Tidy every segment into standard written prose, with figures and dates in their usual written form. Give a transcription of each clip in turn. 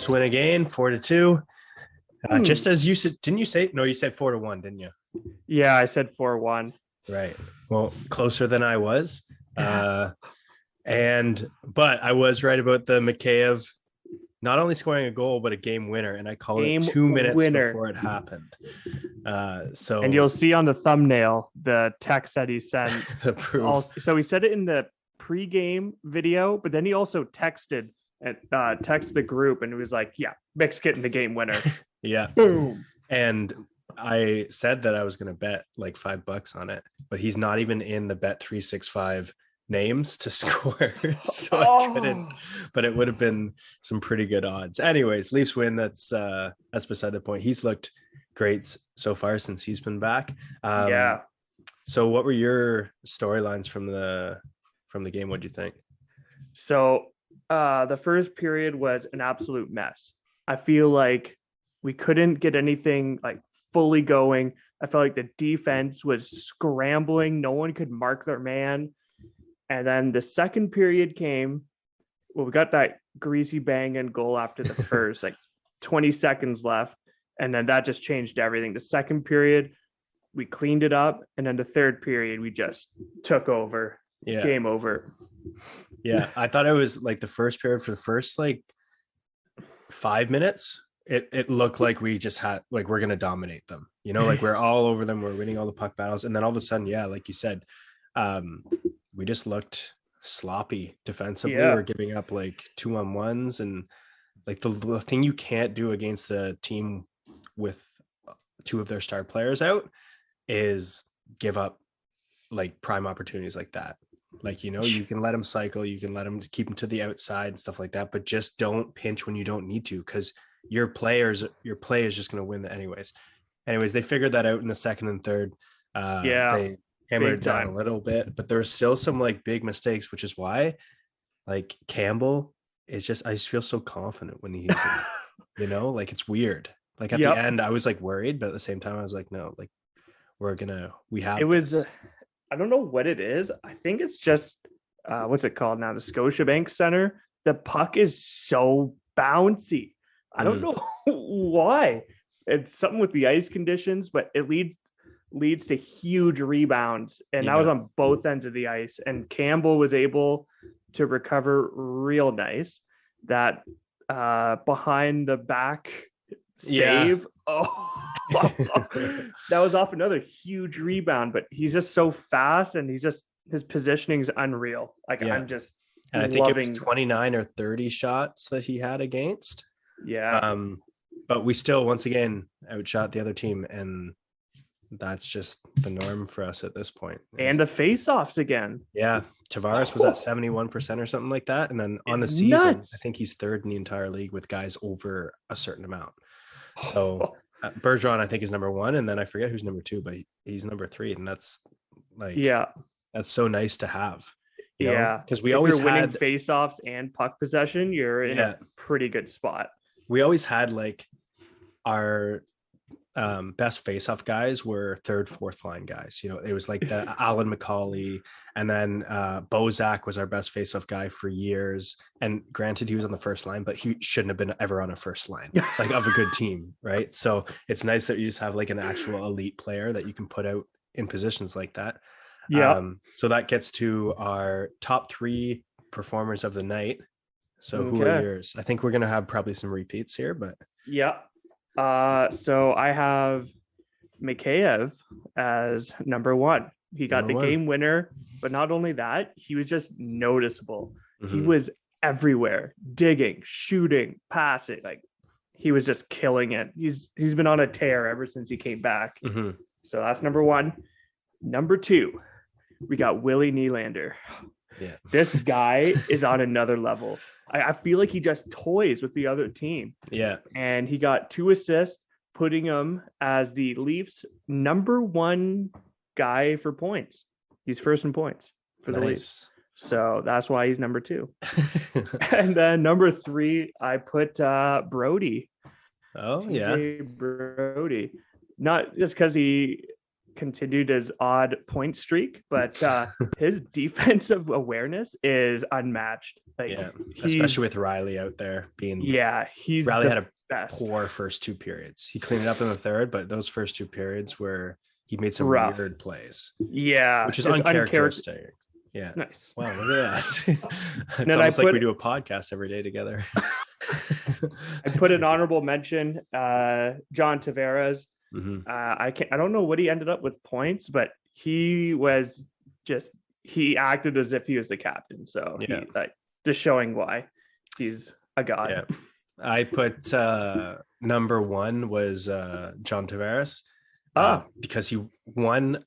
Leafs win again, 4-2. Just as you said, didn't you say? No, you said 4-1, didn't you? Yeah, I said 4-1. Right. Well, closer than I was. But I was right about the Mikheyev not only scoring a goal, but a game winner. And I called it 2 minutes before it happened. And you'll see on the thumbnail the text that he sent. So he said it in the pregame video, but then he also texted the group and it was like, yeah, Mick's getting the game winner. Yeah. Boom. And I said that I was going to bet like $5 on it, but he's not even in the Bet365 names to score. So I couldn't, but it would have been some pretty good odds. Anyways, Leafs win. That's beside the point. He's looked great so far since he's been back. Yeah. So what were your storylines from the game? What'd you think? So the first period was an absolute mess. I feel like we couldn't get anything like fully going. I felt like the defense was scrambling. No one could mark their man. And then the second period came. Well, we got that greasy bang and goal after the first, like 20 seconds left. And then that just changed everything. The second period, we cleaned it up. And then the third period, we just took over. Yeah. Game over. Yeah. I thought it was like the first period for the first like 5 minutes. It looked like we just had like we're going to dominate them. You know, like we're all over them. We're winning all the puck battles. And then all of a sudden, yeah, like you said, we just looked sloppy defensively. Yeah. We're giving up like 2-on-1s, and like the thing you can't do against a team with two of their star players out is give up like prime opportunities like that. Like, you know, you can let them cycle, you can let them keep them to the outside and stuff like that, but just don't pinch when you don't need to, because your play is just going to win anyways. They figured that out in the second and third. They hammered down a little bit, but there were still some like big mistakes, which is why like Campbell is just, I just feel so confident when he's in, you know, like it's weird. Like at the end, I was like worried, but at the same time, I was like, no, like we have. It was, I don't know what it is. I think it's just, what's it called now? The Scotiabank Center. The puck is so bouncy. I don't know why. It's something with the ice conditions, but it leads to huge rebounds. And that was on both ends of the ice. And Campbell was able to recover real nice. That behind the back save. That was off another huge rebound, but he's just so fast and his positioning is unreal. Like I'm just and I think it was 29 or 30 shots that he had against. Yeah. But we still once again outshot the other team, and that's just the norm for us at this point. And the face-offs again. Yeah. Tavares was at 71% or something like that. And then on the season, I think he's third in the entire league with guys over a certain amount. So Bergeron, I think, is number one. And then I forget who's number two, but he's number three. And that's like, that's so nice to have. Because we always winning face-offs and puck possession, you're in a pretty good spot. We always had like our best face-off guys were third, fourth line guys. You know, it was like the Alan McCauley, and then Bozak was our best face-off guy for years. And granted, he was on the first line, but he shouldn't have been ever on a first line like of a good team, right? So it's nice that you just have like an actual elite player that you can put out in positions like that. So that gets to our top three performers of the night. So who are yours? I think we're gonna have probably some repeats here, but so I have Mikheyev as number one. He got the game winner, but not only that, he was just noticeable. He was everywhere, digging, shooting, passing. Like he was just killing it. He's been on a tear ever since he came back. So that's number one. Number two, we got Willy Nielander. Yeah, this guy is on another level. I feel like he just toys with the other team. Yeah. And he got 2 assists, putting him as the Leafs' number one guy for points. He's first in points for the Leafs. So that's why he's number two. And then number three, I put Brody. Oh, yeah. Brody. Not just because he continued his odd point streak, but his defensive awareness is unmatched. Like, Yeah, he's especially with Riley out there being. yeah, he's Riley the had a best. poor first two periods. He cleaned it up in the third, but those first two periods where he made some Rough. weird plays, Yeah, which is just uncharacteristic. Yeah. Nice. Wow, look at that. And It's then I almost like put we do a podcast every day together. I put an honorable mention, John Tavares. Mhm. I don't know what he ended up with points, but he was just he acted as if he was the captain. So Yeah. he like just showing why he's a god. Yeah. I put number one was John Tavares because he won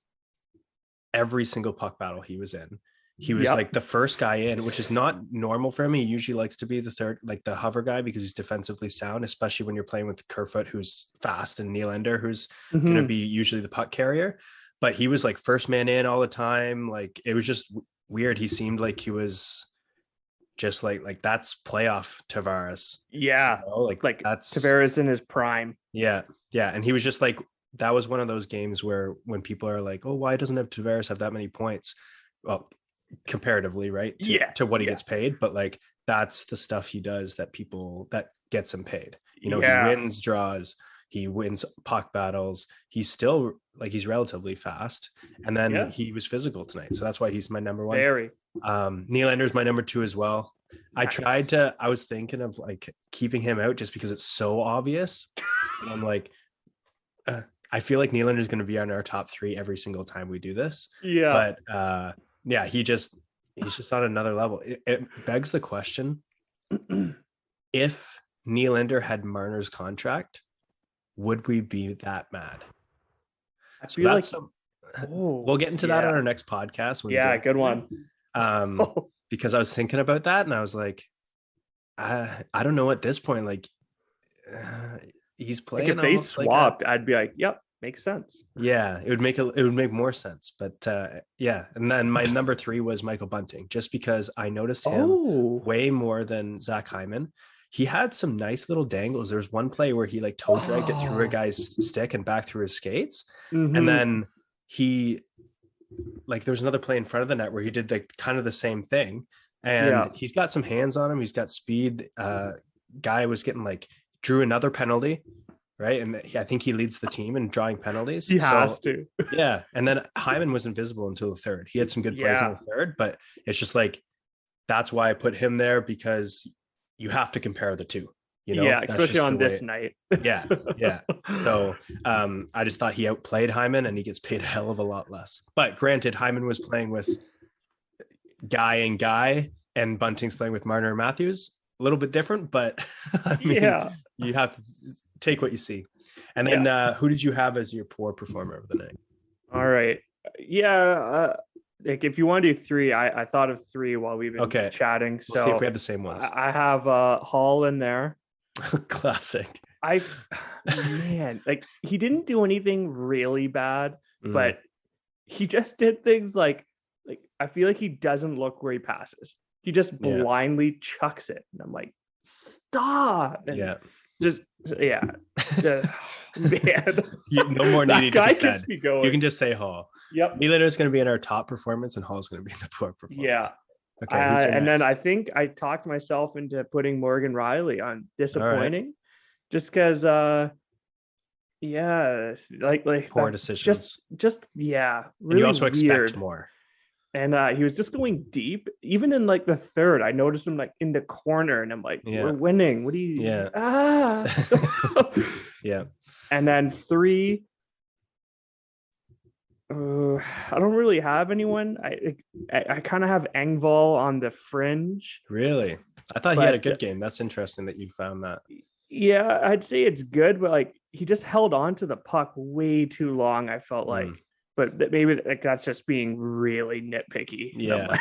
every single puck battle he was in. He was like the first guy in, which is not normal for him. He usually likes to be the third, like the hover guy, because he's defensively sound, especially when you're playing with Kerfoot, who's fast, and Nylander, who's going to be usually the puck carrier. But he was like first man in all the time. Like, it was just weird. He seemed like he was just like that's playoff Tavares. Yeah. You know? Like that's Tavares in his prime. Yeah. Yeah. And he was just like, that was one of those games where when people are like, oh, why doesn't Tavares have that many points? Well, comparatively, right? To what he gets paid. But like, that's the stuff he does that gets him paid. You know, he wins draws, he wins puck battles. He's still like, he's relatively fast. And then he was physical tonight. So that's why he's my number one. Nylander's my number two as well. Nice. I was thinking of like keeping him out just because it's so obvious. And I'm like, I feel like Nylander is going to be on our top three every single time we do this. Yeah. But he's just on another level. It begs the question: if Nylander had Marner's contract, would we be that mad? I feel like we'll get into that on our next podcast. Good one. Because I was thinking about that and I was like, I don't know at this point, like he's playing. Like if they swapped, I'd be like, yep, makes sense. Yeah, it would make more sense. But and then my number three was Michael Bunting, just because I noticed him way more than Zach Hyman. He had some nice little dangles. There was one play where he like toe dragged it through a guy's stick and back through his skates. And then there's another play in front of the net where he did like kind of the same thing. And he's got some hands on him. He's got speed. Guy was getting drew another penalty, right? And I think he leads the team in drawing penalties. He has to. Yeah. And then Hyman was invisible until the third. He had some good plays in the third, but it's just like, that's why I put him there, because you have to compare the two, you know? Especially on this night. Yeah. So I just thought he outplayed Hyman and he gets paid a hell of a lot less. But granted, Hyman was playing with Guy and Bunting's playing with Marner and Matthews. A little bit different, but I mean, you have to take what you see. And then who did you have as your poor performer of the night? All right. Like if you want to do three, I thought of three while we've been chatting. So we'll see if we have the same ones. I have Hall in there. Classic. He didn't do anything really bad, but he just did things like I feel like he doesn't look where he passes. He just blindly chucks it. And I'm like, stop. And man. No more needed to be said. Gets me going. You can just say Hall. Yep. Nylander is going to be in our top performance and Hall is going to be in the poor performance. Yeah. Okay. And then I think I talked myself into putting Morgan Riley on disappointing, just because poor decisions. Really and you also expect more. And he was just going deep, even in the third. I noticed him in the corner, and I'm like, "We're winning. What do you?" Yeah. And then three, I don't really have anyone. I kind of have Engvall on the fringe. Really, I thought he had a good game. That's interesting that you found that. Yeah, I'd say it's good, but he just held on to the puck way too long. I felt like. But maybe that's just being really nitpicky. Yeah.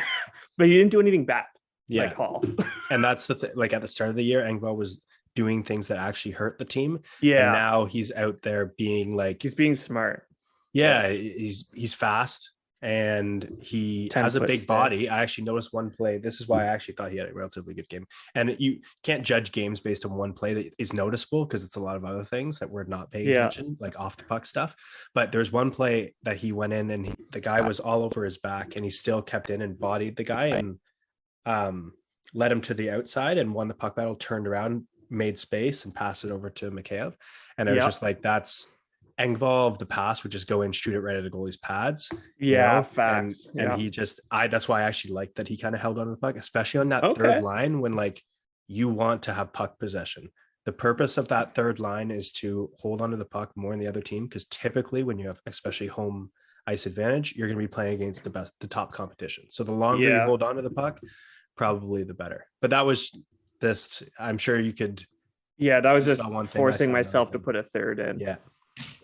But he didn't do anything bad. Yeah. Hall. And that's the thing. At the start of the year, Engvall was doing things that actually hurt the team. Yeah. And now he's out there being he's being smart. Yeah. He's fast and he has a big body. I actually noticed one play. This is why I actually thought he had a relatively good game. And you can't judge games based on one play that is noticeable, because it's a lot of other things that we're not paying attention, like off the puck stuff. But there's one play that he went in and the guy was all over his back and he still kept in and bodied the guy. And led him to the outside and won the puck battle, turned around, made space, and passed it over to Mikheyev. And it was just like, that's Engvall, the pass would just go in, shoot it right at the goalie's pads. Facts. And he just, that's why I actually like that he kind of held on to the puck, especially on that third line when like you want to have puck possession. The purpose of that third line is to hold on to the puck more than the other team, because typically when you have especially home ice advantage, you're going to be playing against the top competition. So the longer you hold on to the puck, probably the better. But that was this, I'm sure you could. Yeah, that was just forcing myself to put a third in. Yeah.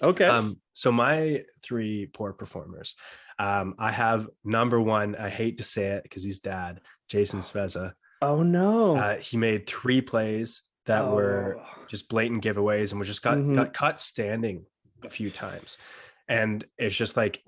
Okay. So my 3 poor performers, I have number 1, I hate to say it because he's dad, Jason Spezza. Oh no. He made 3 plays that were just blatant giveaways and was just got caught standing a few times. And it's just like,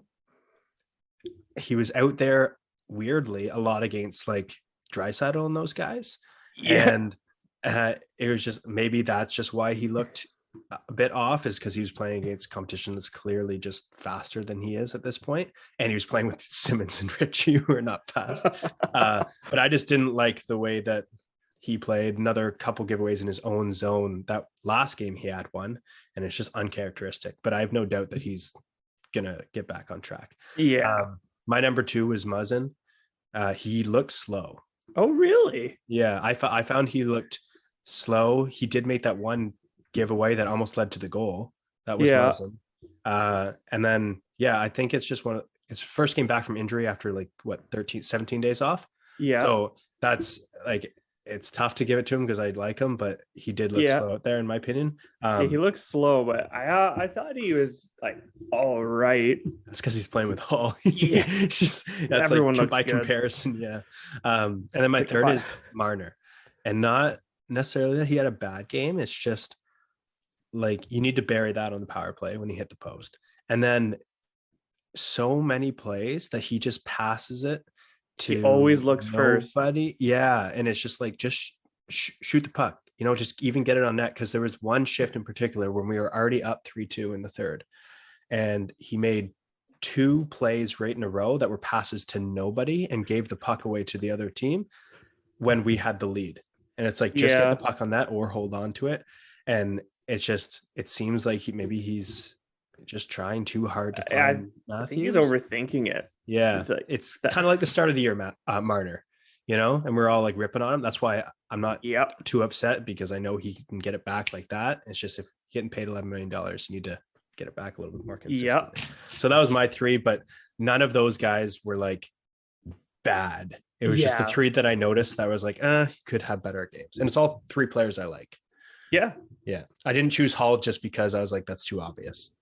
he was out there weirdly a lot against like Draisaitl and those guys. And it was just, maybe that's just why he looked a bit off, is because he was playing against competition that's clearly just faster than he is at this point. And he was playing with Simmons and Ritchie, who are not fast. But I just didn't like the way that he played. Another couple giveaways in his own zone. That last game he had one, and it's just uncharacteristic. But I have no doubt that he's gonna get back on track. My number 2 was Muzzin. He looked slow. Oh really? Yeah, I found he looked slow. He did make that one giveaway that almost led to the goal. That was Muzzin. And then I think it's just his first game back from injury after like 17 days off. So that's like, it's tough to give it to him because I like him, but he did look slow out there in my opinion. He looked slow, but I thought he was like all right. That's because he's playing with Hall. That's everyone like, looks by good. Comparison. And then my third is Marner, and not necessarily that he had a bad game. It's just like, you need to bury that on the power play when he hit the post. And then so many plays that he just passes it to, he always looks first. Yeah. And it's just like, just shoot the puck, just even get it on net. Cause there was one shift in particular when we were already up 3-2 in the third, and he made 2 plays right in a row that were passes to nobody and gave the puck away to the other team when we had the lead. And it's like, just get the puck on net or hold on to it. And it's just, it seems like he's just trying too hard to find Matthews. I think he's overthinking it. Yeah, it's kind of like the start of the year, Marner, and we're all like ripping on him. That's why I'm not too upset, because I know he can get it back like that. It's just, if you're getting paid $11 million, you need to get it back a little bit more consistently. So that was my 3, but none of those guys were like bad. It was just the 3 that I noticed that was like, he could have better games. And it's all 3 players I like. Yeah. I didn't choose Hall just because I was like, that's too obvious.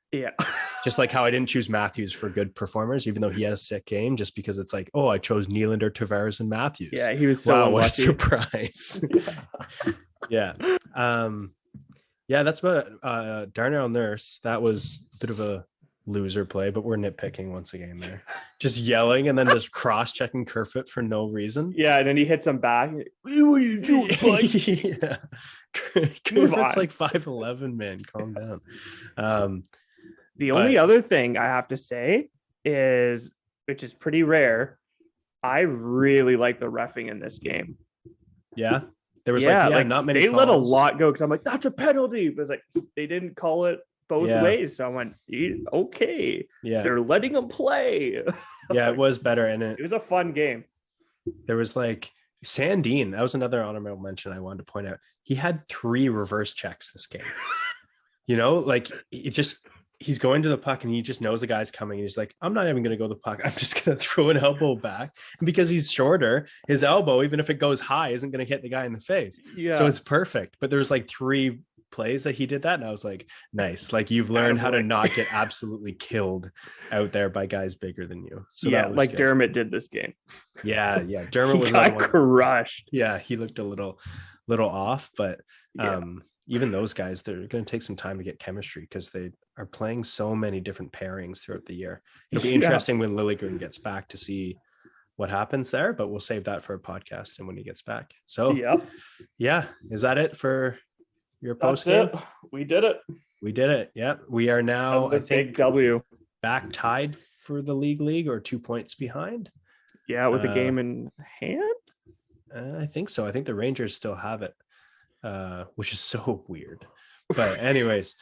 Just like how I didn't choose Matthews for good performers, even though he had a sick game, just because it's like, I chose Nylander, Tavares, and Matthews. Yeah, he was so what a surprise. That's about Darnell Nurse. That was a bit of a loser play, but we're nitpicking once again there. Just yelling and then just cross-checking Kerfoot for no reason. And then he hits him back. What are you doing, buddy? Kerfoot's like 5'11", man. Calm down. The only other thing I have to say is, which is pretty rare, I really like the reffing in this game. Yeah. There was not many they calls. let a lot go, because I'm like, that's a penalty. But like, they didn't call it both ways. So I went, okay. Yeah. They're letting them play. Yeah, it was better. And it was a fun game. There was like Sandine. That was another honorable mention I wanted to point out. He had 3 reverse checks this game. Like he's going to the puck and he just knows the guy's coming. He's like, I'm not even going to go to the puck. I'm just going to throw an elbow back. And because he's shorter, his elbow, even if it goes high, isn't going to hit the guy in the face. So it's perfect. But there's like 3 plays that he did that. And I was like, nice. Like, you've learned how to not get absolutely killed out there by guys bigger than you. So that was good. Dermott did this game. Yeah. Dermott was crushed. Yeah. He looked a little off, but even those guys, they're going to take some time to get chemistry, because they are playing so many different pairings throughout the year. It'll be interesting when Liljegren gets back to see what happens there, but we'll save that for a podcast and when he gets back. So is that it for your post game? We did it. Yeah. We are now, I think, big W, back tied for the league or 2 points behind. Yeah, with a game in hand. I think so. I think the Rangers still have it, which is so weird. But anyways,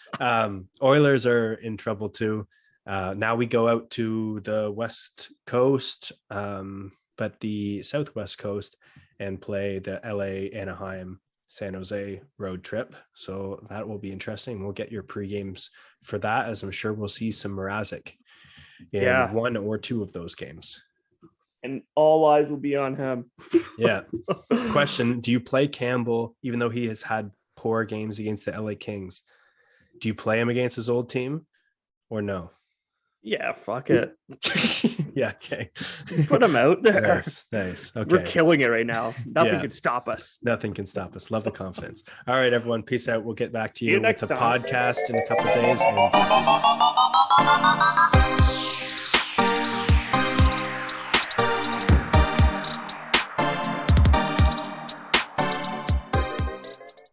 Oilers are in trouble too. Now we go out to the West Coast, but the Southwest Coast, and play the LA, Anaheim, San Jose road trip. So that will be interesting. We'll get your pre-games for that, as I'm sure we'll see some Mrazek in one or two of those games. And all eyes will be on him. Yeah. Question: do you play Campbell, even though he has had poor games against the LA Kings? Do you play him against his old team or no? Yeah, fuck it. Yeah, okay. Put him out there. Nice. Okay. We're killing it right now. Nothing can stop us. Nothing can stop us. Love the confidence. All right, everyone. Peace out. We'll get back to you with the time. podcast in a couple of days. And